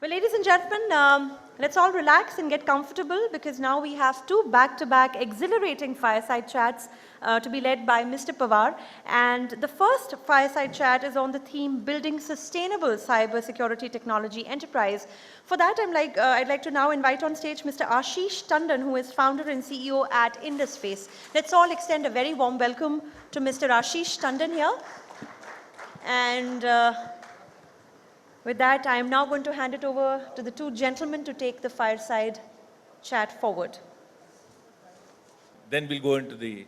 Well, ladies and gentlemen, let's all relax and get comfortable because now we have two back-to-back exhilarating fireside chats to be led by Mr. Pawar. And the first fireside chat is on the theme Building Sustainable Cybersecurity Technology Enterprise. For that, I'd like to now invite on stage Mr. Ashish Tandon, who is founder and CEO at Indusface. Let's all extend a very warm welcome to Mr. Ashish Tandon here. And with that, I am now going to hand it over to the two gentlemen to take the fireside chat forward. Then we'll go into the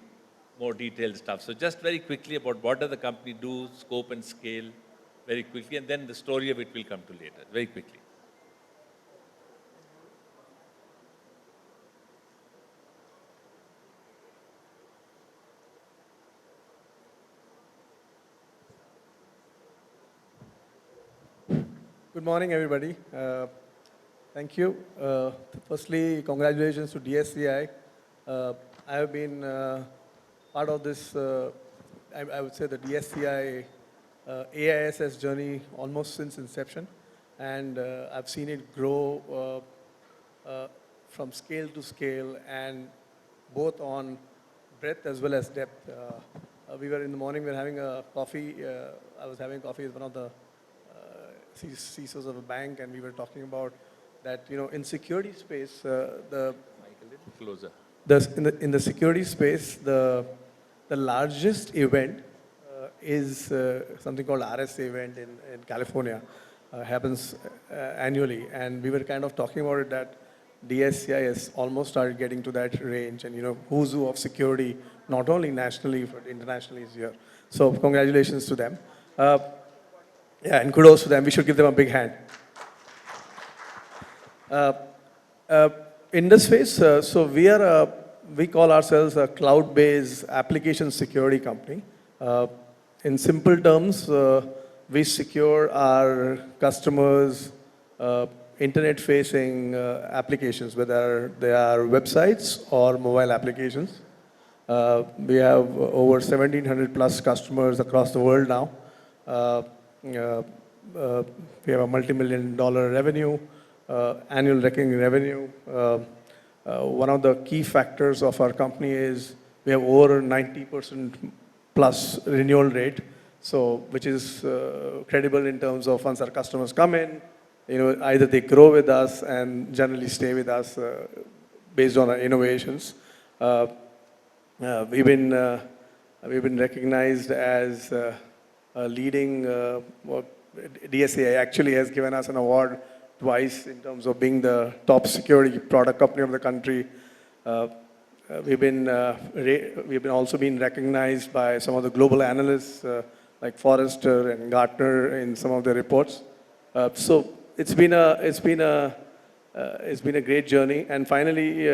more detailed stuff. So just very quickly about what does the company do, scope and scale, very quickly, and then the story of it will come to later, very quickly. Good morning, everybody. Thank you. Firstly, congratulations to DSCI. I have been part of this, I would say, the DSCI AISS journey almost since inception. And I've seen it grow from scale to scale and both on breadth as well as depth. We were in the morning, we were having a coffee. I was having coffee with one of the CISOs of a bank, and we were talking about that, in security space, in the security space, the largest event is something called RSA event in California. Happens annually, and we were kind of talking about it that DSCI has almost started getting to that range, and who's who of security, not only nationally but internationally, is here. So congratulations to them. Yeah, and kudos to them. We should give them a big hand. Indusface, so we call ourselves a cloud-based application security company. In simple terms, we secure our customers' internet-facing applications, whether they are websites or mobile applications. We have over 1,700 plus customers across the world now. We have a multi-million-dollar revenue, annual recurring revenue. One of the key factors of our company is we have over 90% plus renewal rate, so which is credible in terms of once our customers come in, either they grow with us and generally stay with us based on our innovations. We've been recognized as leading, DSCI actually has given us an award twice in terms of being the top security product company of the country. We've been also been recognized by some of the global analysts like Forrester and Gartner in some of their reports. So it's been a great journey. And finally,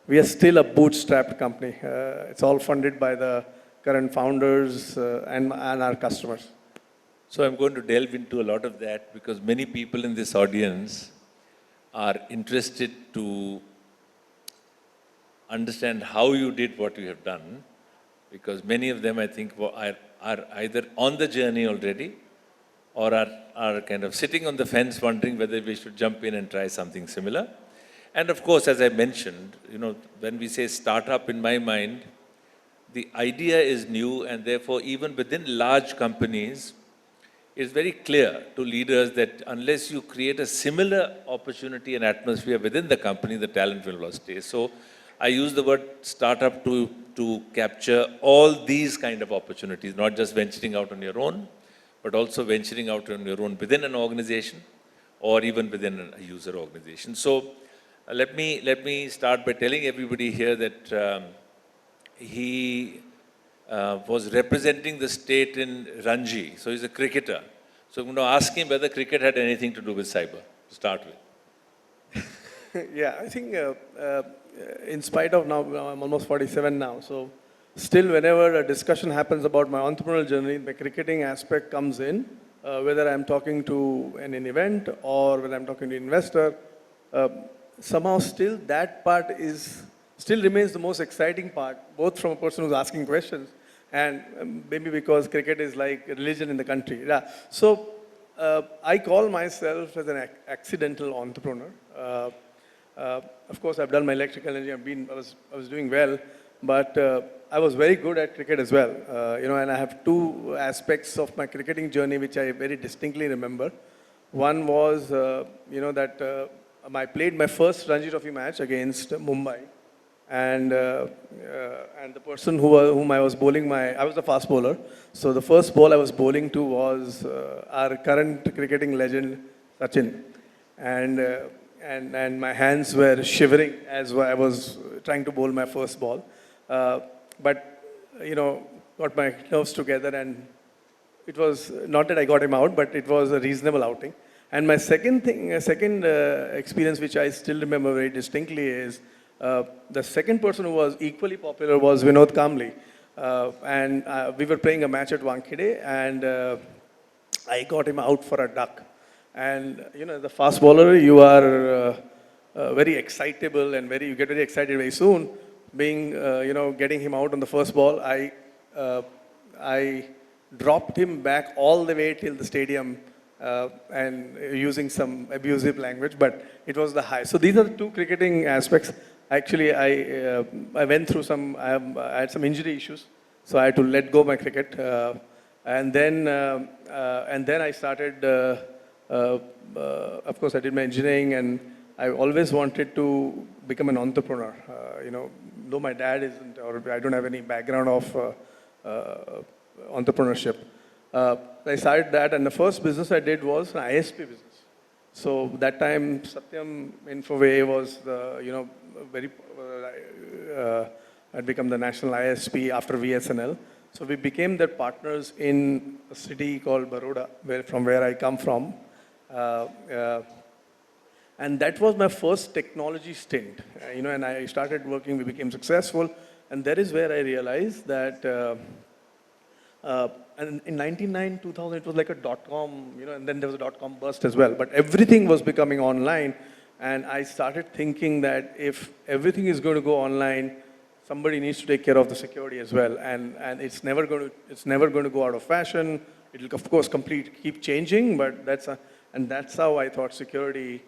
we are still a bootstrapped company. It's all funded by the current founders and our customers. So I'm going to delve into a lot of that because many people in this audience are interested to understand how you did what you have done, because many of them, I think, are either on the journey already or are kind of sitting on the fence wondering whether we should jump in and try something similar. And of course, as I mentioned, when we say startup, in my mind, the idea is new, and therefore even within large companies, it's very clear to leaders that unless you create a similar opportunity and atmosphere within the company, the talent will not stay. So I use the word startup to capture all these kind of opportunities, not just venturing out on your own, but also venturing out on your own within an organization or even within a user organization. So let me start by telling everybody here that he was representing the state in Ranji, so he's a cricketer. So I'm going to ask him whether cricket had anything to do with cyber, to start with. Yeah, I think in spite of now, I'm almost 47 now, so still whenever a discussion happens about my entrepreneurial journey, the cricketing aspect comes in, whether I'm talking to an event or when I'm talking to an investor, somehow still that part still remains the most exciting part, both from a person who's asking questions and maybe because cricket is like religion in the country. Yeah. So I call myself as an accidental entrepreneur. Of course, I've done my electrical engineering. I was doing well, but I was very good at cricket as well. And I have two aspects of my cricketing journey which I very distinctly remember. One was, I played my first Ranji Trophy match against Mumbai, and the person whom I was bowling I was the fast bowler. So the first ball I was bowling to was our current cricketing legend Sachin, and my hands were shivering as I was trying to bowl my first ball, but got my nerves together, and it was not that I got him out, but it was a reasonable outing. And my second experience, which I still remember very distinctly, is the second person who was equally popular was Vinod Kamli. And we were playing a match at Wankhede, and I got him out for a duck. And, the fast bowler, you are very excitable and you get very excited very soon. Getting him out on the first ball, I dropped him back all the way till the stadium, and using some abusive language, but it was the high. So these are the two cricketing aspects. Actually, I went through I had some injury issues, so I had to let go my cricket, and then I started. Of course, I did my engineering, and I always wanted to become an entrepreneur. Though my dad isn't, or I don't have any background of entrepreneurship. I started that, and the first business I did was an ISP business. So that time, Satyam Infoway was had become the national ISP after VSNL. So we became their partners in a city called Baroda, from where I come from. And that was my first technology stint. And I started working, we became successful. And that is where I realized that and in 99, 2000, it was like a dot-com, and then there was a dot-com bust as well. But everything was becoming online. And I started thinking that if everything is going to go online, somebody needs to take care of the security as well. And it's never going to go out of fashion. It'll, of course, keep changing, but that's how I thought security.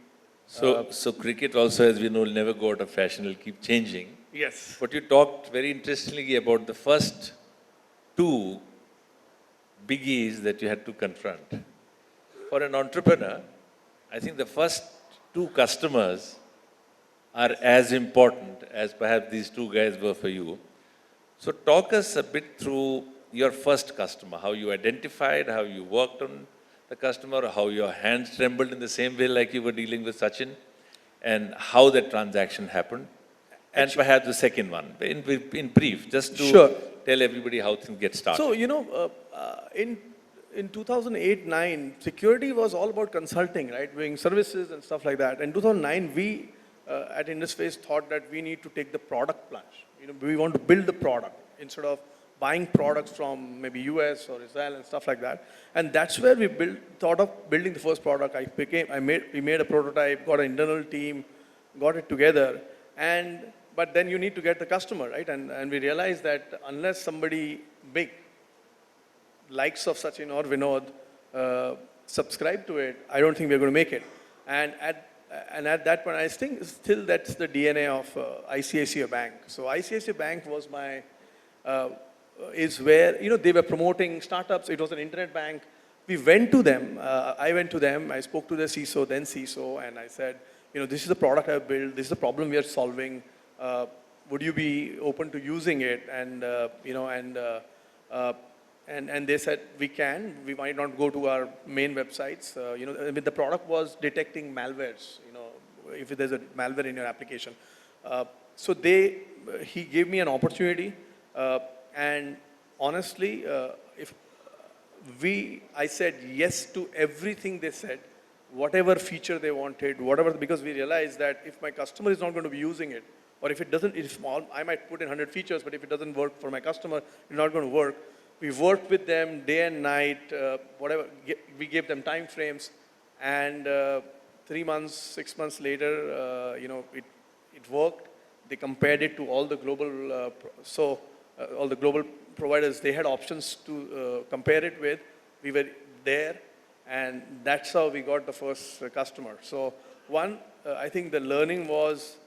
So cricket also, as we know, will never go out of fashion. It'll keep changing. Yes. But you talked very interestingly about the first two biggies that you had to confront. For an entrepreneur, I think the first two customers are as important as perhaps these two guys were for you. So talk us a bit through your first customer, how you identified, how you worked on the customer, how your hands trembled in the same way like you were dealing with Sachin, and how that transaction happened. And perhaps the second one, in brief, just to tell everybody how things get started. So, in 2008-9, security was all about consulting, right? Doing services and stuff like that. In 2009, we at Indusface thought that we need to take the product plunge. We want to build the product instead of buying products from maybe US or Israel and stuff like that. And that's where we thought of building the first product. We made a prototype, got an internal team, got it together, but then you need to get the customer, right? And we realized that unless somebody big, likes of Sachin or Vinod, subscribe to it, I don't think we're going to make it. And at that point, I think still that's the DNA of ICICI Bank. So ICICI Bank was is where, they were promoting startups. It was an internet bank. We went to them. I went to them. I spoke to the CISO, then CISO, and I said, this is the product I've built. This is the problem we are solving. Would you be open to using it? And they said, we can. We might not go to our main websites. The product was detecting malwares, if there's a malware in your application. So he gave me an opportunity. And honestly, I said yes to everything they said, whatever feature they wanted, because we realized that if my customer is not going to be using it, or if it doesn't, it's small, I might put in 100 features, but if it doesn't work for my customer, it's not going to work. We worked with them day and night, we gave them time frames, and 3 months, 6 months later, it worked. They compared it to all the global, all the global providers. They had options to compare it with. We were there, And that's how we got the first customer. So one, I think the learning was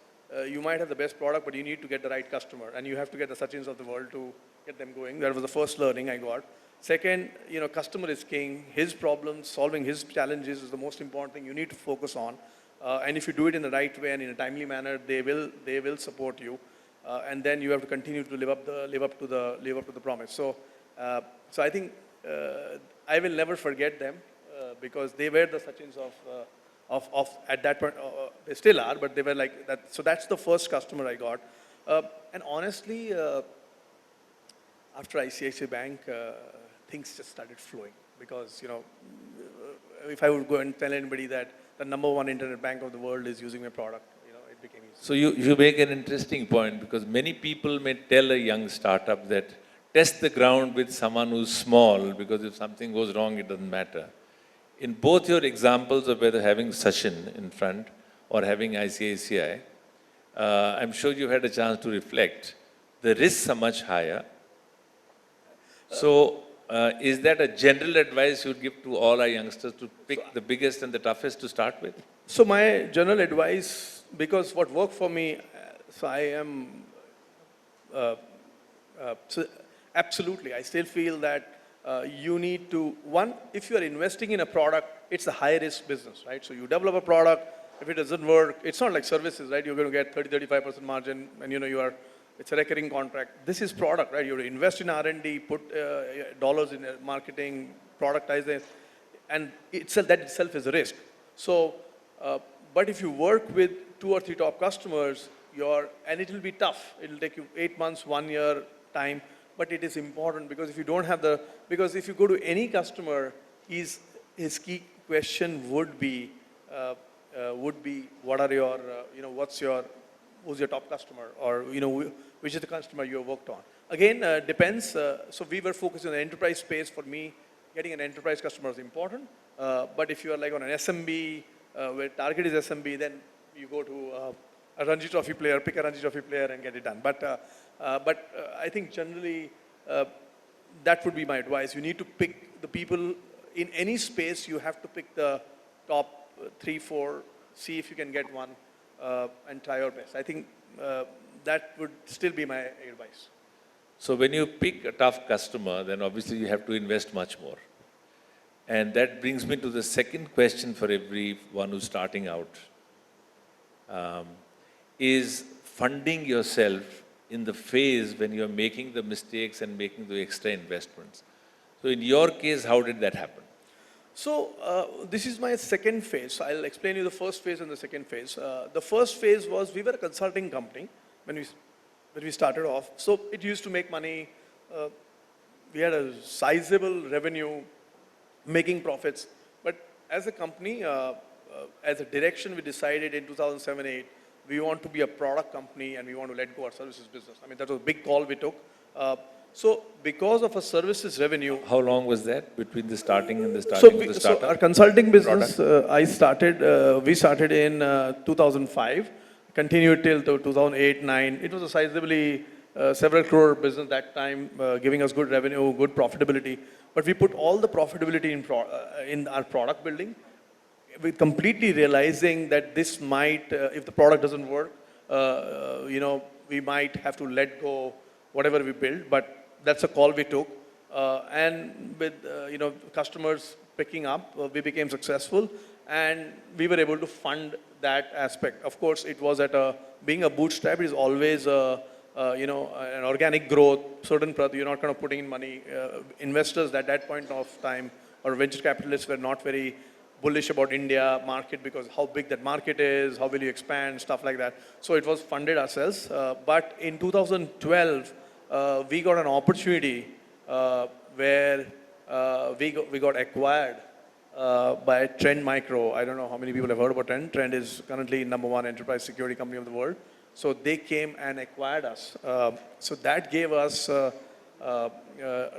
you might have the best product, but you need to get the right customer. And you have to get the Sachins of the world to get them going. That was the first learning I got. Second, customer is king. His problems, solving his challenges is the most important thing you need to focus on. And if you do it in the right way and in a timely manner, they will support you. And then you have to continue to live up to the promise. So I think I will never forget them because they were the Sachins of at that point. They still are, but they were like that. So that's the first customer I got. And honestly, after ICICI Bank, things just started flowing because if I would go and tell anybody that the #1 internet bank of the world is using my product, it became easy. So you make an interesting point because many people may tell a young startup that test the ground with someone who's small because if something goes wrong, it doesn't matter. In both your examples of whether having Sachin in front or having ICICI, I'm sure you had a chance to reflect. The risks are much higher. So is that a general advice you'd give to all our youngsters to pick the biggest and the toughest to start with? So my general advice, because what worked for me, so I am, so absolutely, I still feel that you need to, one, if you are investing in a product, it's a high risk business, right? So you develop a product, if it doesn't work, it's not like services, right? You're going to get 30-35% margin and it's a recurring contract. This is product, right? You have to invest in R&D, put dollars in marketing, productize it, and that itself is a risk. So, but if you work with 2 or 3 top customers, and it will be tough. It will take you 8 months, 1 year time, but it is important because if you don't have because if you go to any customer, his key question would be what are your, who's your top customer, or which is the customer you have worked on. Again, depends. So we were focused on the enterprise space. For me, getting an enterprise customer is important. But if you are like on an SMB, where target is SMB, then you go to a Ranji Trophy player, pick a Ranji Trophy player and get it done. But I think generally that would be my advice. You need to pick the people in any space. You have to pick the top 3, 4. See if you can get one. And try your best. I think that would still be my advice. So when you pick a tough customer, then obviously you have to invest much more. And that brings me to the second question for everyone who's starting out. Is funding yourself in the phase when you're making the mistakes and making the extra investments. So in your case, how did that happen? So this is my second phase. So I'll explain you the first phase and the second phase. The first phase was we were a consulting company when we started off. So it used to make money. We had a sizable revenue, making profits. But as a company, as a direction, we decided in 2007-8, we want to be a product company and we want to let go our services business. I mean, that was a big call we took. So because of a services revenue. How long was that between the starting and the starting of the startup? So our consulting business, we started in 2005, continued till 2008-9. It was a sizably several crore business that time, giving us good revenue, good profitability. But we put all the profitability in our product building. We completely realizing that this might, if the product doesn't work, we might have to let go whatever we build, but that's a call we took. And with customers picking up, we became successful and we were able to fund that aspect. Of course, it was being a bootstrap is always an organic growth. You're not kind of putting in money. Investors at that point of time or venture capitalists were not very bullish about India market because how big that market is, how will you expand, stuff like that. So it was funded ourselves. But in 2012, we got an opportunity where we got acquired by Trend Micro. I don't know how many people have heard about Trend. Trend is currently #1 enterprise security company of the world. So they came and acquired us. So that gave us a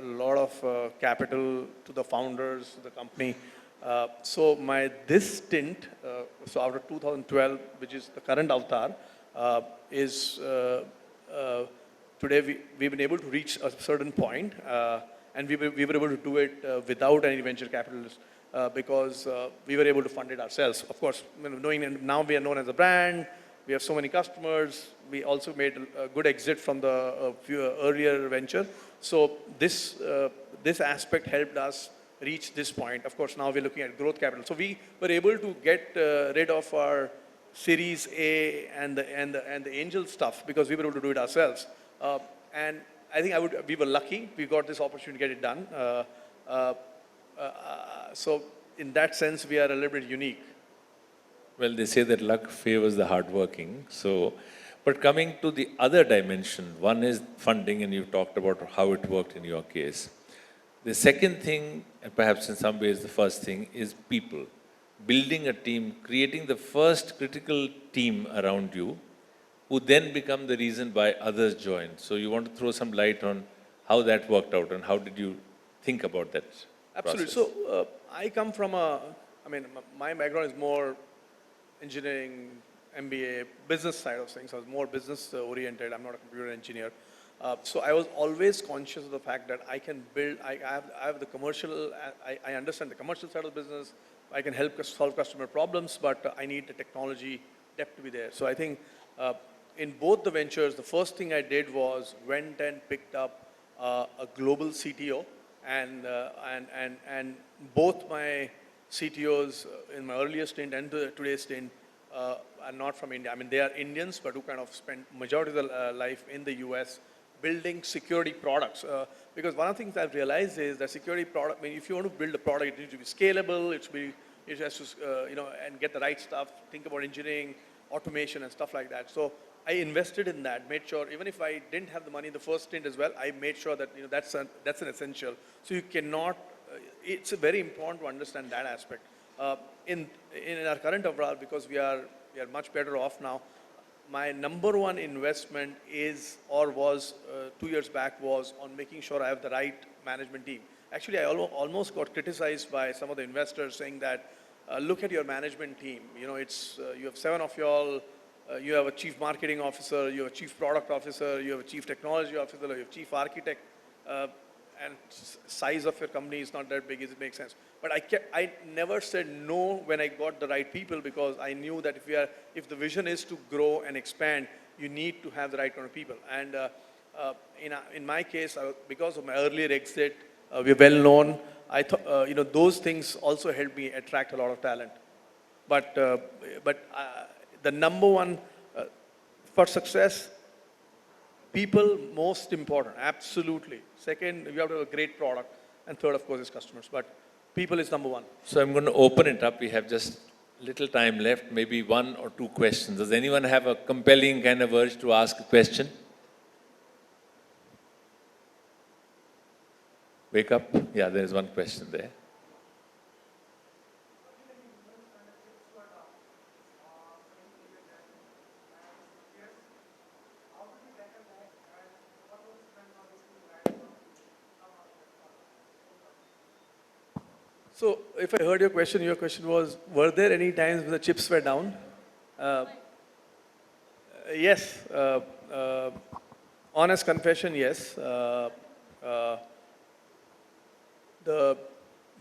lot of capital to the founders, the company. So this stint, so after 2012, which is the current avatar, is today we've been able to reach a certain point, and we were able to do it without any venture capitalists. because we were able to fund it ourselves. Of course, knowing now we are known as a brand, we have so many customers. We also made a good exit from the earlier venture. So this aspect helped us reach this point. Of course, now we're looking at growth capital. So we were able to get rid of our Series A and the angel stuff because we were able to do it ourselves. And I think we were lucky. We got this opportunity to get it done. So in that sense, we are a little bit unique. Well, they say that luck favors the hardworking. So, but coming to the other dimension, one is funding, and you've talked about how it worked in your case. The second thing, and perhaps in some ways the first thing, is people. Building a team, creating the first critical team around you, who then become the reason why others join. So you want to throw some light on how that worked out and how did you think about that Absolutely. process? So I come from my background is more engineering, MBA, business side of things. I was more business oriented. I'm not a computer engineer. So I was always conscious of the fact that I can build, I have the commercial, I understand the commercial side of the business. I can help solve customer problems, but I need the technology depth to be there. So I think in both the ventures, the first thing I did was went and picked up a global CTO, and both my CTOs in my earlier stint and today's stint are not from India. I mean, they are Indians, but who kind of spent majority of their life in the US building security products. Because one of the things I've realized is that security product, I mean, if you want to build a product, it needs to be scalable, it has to, and get the right stuff, think about engineering, automation and stuff like that. So I invested in that, made sure, even if I didn't have the money in the first stint as well, I made sure that, that's an essential. So you cannot, it's very important to understand that aspect. In our current overall, because we are much better off now, my number one investment is, or was 2 years back, was on making sure I have the right management team. Actually, I almost got criticized by some of the investors saying that, look at your management team. You have 7 of y'all, you have a chief marketing officer, you have a chief product officer, you have a chief technology officer, you have chief architect, and size of your company is not that big, it makes sense. But I never said no when I got the right people, because I knew that if the vision is to grow and expand, you need to have the right kind of people. And in my case, because of my earlier exit, we're well known. I thought, those things also helped me attract a lot of talent. But the number one for success, people most important, absolutely. Second, you have to have a great product. And third, of course, is customers. But people is number one. So I'm going to open it up. We have just little time left, maybe 1 or 2 questions. Does anyone have a compelling kind of urge to ask a question? Wake up. Yeah, there is one question there. So if I heard your question was, were there any times when the chips were down? Yes. Honest confession, yes.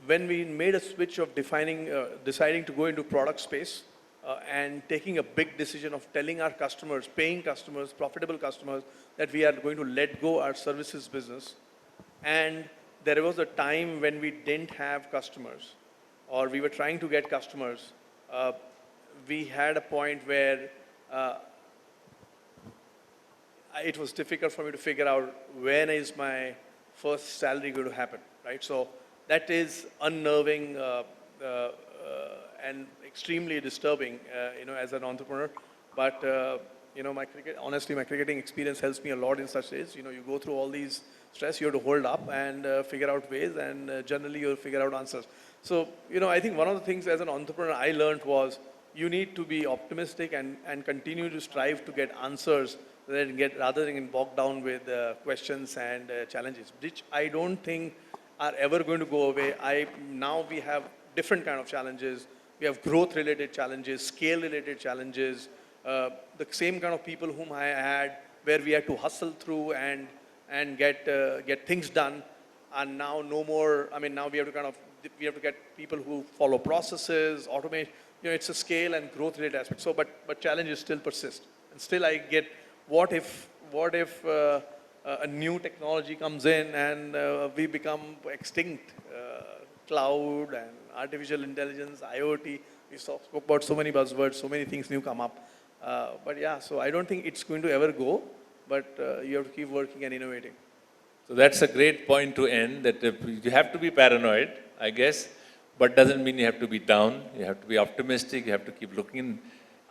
When we made a switch of deciding to go into product space and taking a big decision of telling our customers, paying customers, profitable customers, that we are going to let go our services business, and there was a time when we didn't have customers, or we were trying to get customers. We had a point where it was difficult for me to figure out when is my first salary going to happen, right? So that is unnerving and extremely disturbing, as an entrepreneur. But honestly, my cricketing experience helps me a lot in such days. You go through all these stress, you have to hold up and figure out ways, and generally you'll figure out answers. So, I think one of the things as an entrepreneur I learned was you need to be optimistic and continue to strive to get answers rather than get bogged down with questions and challenges, which I don't think are ever going to go away. Now we have different kind of challenges. We have growth-related challenges, scale-related challenges, the same kind of people whom I had, where we had to hustle through and get things done, and now no more. I mean, now we have to kind of we have to get people who follow processes, automate. It's a scale and growth related aspect. So, but challenges still persist. And still I get, what if a new technology comes in and we become extinct? Cloud and artificial intelligence, IoT, we spoke about so many buzzwords, so many things new come up. But yeah, so I don't think it's going to ever go, but you have to keep working and innovating. So that's a great point to end, that you have to be paranoid, I guess, but doesn't mean you have to be down. You have to be optimistic. You have to keep looking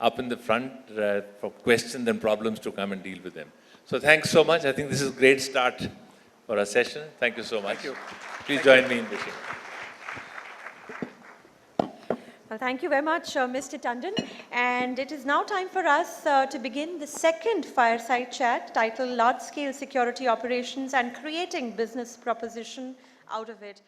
up in the front for questions and problems to come and deal with them. So thanks so much. I think this is a great start for our session. Thank you so much. Thank you. Please join me in wishing. Well, thank you very much, Mr. Tandon. And it is now time for us to begin the second fireside chat titled Large Scale Security Operations and Creating Business Proposition Out of It.